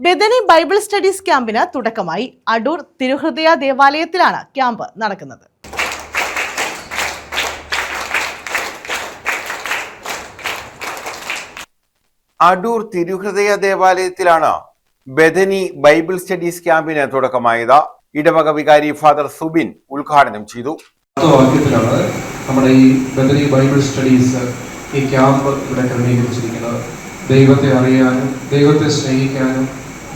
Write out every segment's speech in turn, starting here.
Bethany Bible studies ക്യാമ്പിന് തുടക്കമായി. Adoor തിരുഹൃദയ ദേവാലയത്തിലാണ് camp നടക്കുന്നത്. അടൂർ തിരുഹൃദയ ദേവാലയത്തിലാണ് ബെഥനി ബൈബിൾ സ്റ്റഡീസ് ക്യാമ്പിന് തുടക്കമായത്. ഇടവക വികാരി ഫാദർ സുബിൻ ഉദ്ഘാടനം ചെയ്തു. വാക്യത്തിലാണ് നമ്മുടെ ഈ ബെഥനി ബൈബിൾ സ്റ്റഡീസ് ഈ ക്യാമ്പ് ഇവിടെ ക്രമീകരിച്ചിരിക്കുന്നത്. ദൈവത്തെ അറിയാനും ദൈവത്തെ സ്നേഹിക്കാനും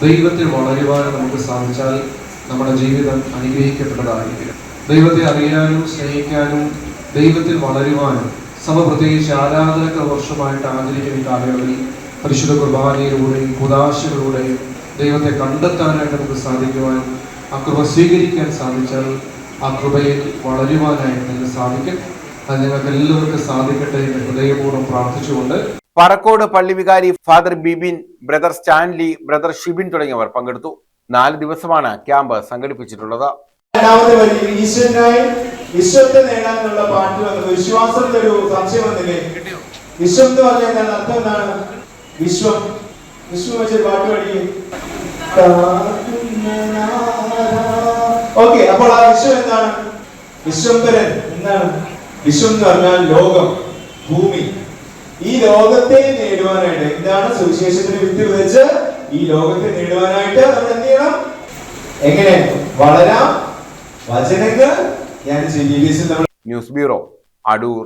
ദൈവത്തിൽ വളരുവാനും നമുക്ക് സാധിച്ചാൽ നമ്മുടെ ജീവിതം അനുഗ്രഹിക്കപ്പെട്ടതായിരിക്കും. ദൈവത്തെ അറിയാനും സ്നേഹിക്കാനും ദൈവത്തിൽ വളരുവാനും സഭ പ്രത്യേകിച്ച് ആരാധക വർഷമായിട്ട് ആചരിക്കുന്ന ഈ കാലയളവിൽ പരിശുദ്ധ കുർബാനയിലൂടെയും കുദാശകളിലൂടെയും ദൈവത്തെ കണ്ടെത്താനായിട്ട് നമുക്ക് സാധിക്കുവാനും ആ കൃപ സ്വീകരിക്കാൻ സാധിച്ചാൽ ആ കൃപയിൽ വളരുവാനായിട്ട് നിങ്ങൾക്ക് സാധിക്കും. അത് നിങ്ങൾക്ക് എല്ലാവർക്കും സാധിക്കട്ടെ എന്ന് ഹൃദയപൂർവ്വം പ്രാർത്ഥിച്ചുകൊണ്ട് പറക്കോട് പള്ളി വികാരി father Bibin, brother Stanley, brother Shibin തുടങ്ങിയവർ പങ്കെടുത്തു. 4 ദിവസമാണ് ക്യാമ്പ് സംഘടിപ്പിച്ചിട്ടുള്ളത്. വിശ്വത്തെ നേടാനുള്ള പാട്ട് വന്നത് വിശ്വാസത്തിന്റെ ഒരു സംശയം വന്നില്ലേ? വിശ്വം എന്ന് പറഞ്ഞാൽ എന്താണ്? അർത്ഥം എന്താണ്? വിശ്വം വിശ്വം വെച്ചൊരു പാട്ട് പാടി. ഓക്കെ, അപ്പോൾ ആ വിശ്വം എന്താണ്? വിശ്വംഭരൻ എന്താണ്? വിശ്വം എന്ന് പറഞ്ഞാൽ ലോകം, ഭൂമി. ഈ ലോകത്തെ നേടുവാനായിട്ട് എന്താണ്? സുവിശേഷത്തിന് വിത്ത് വിതച്ച് ഈ ലോകത്തെ നേടുവാനായിട്ട് നമ്മൾ എന്ത് ചെയ്യണം? എങ്ങനെ വളരാം? വചനങ്ങൾ ന്യൂസ് ബ്യൂറോ, അടൂർ.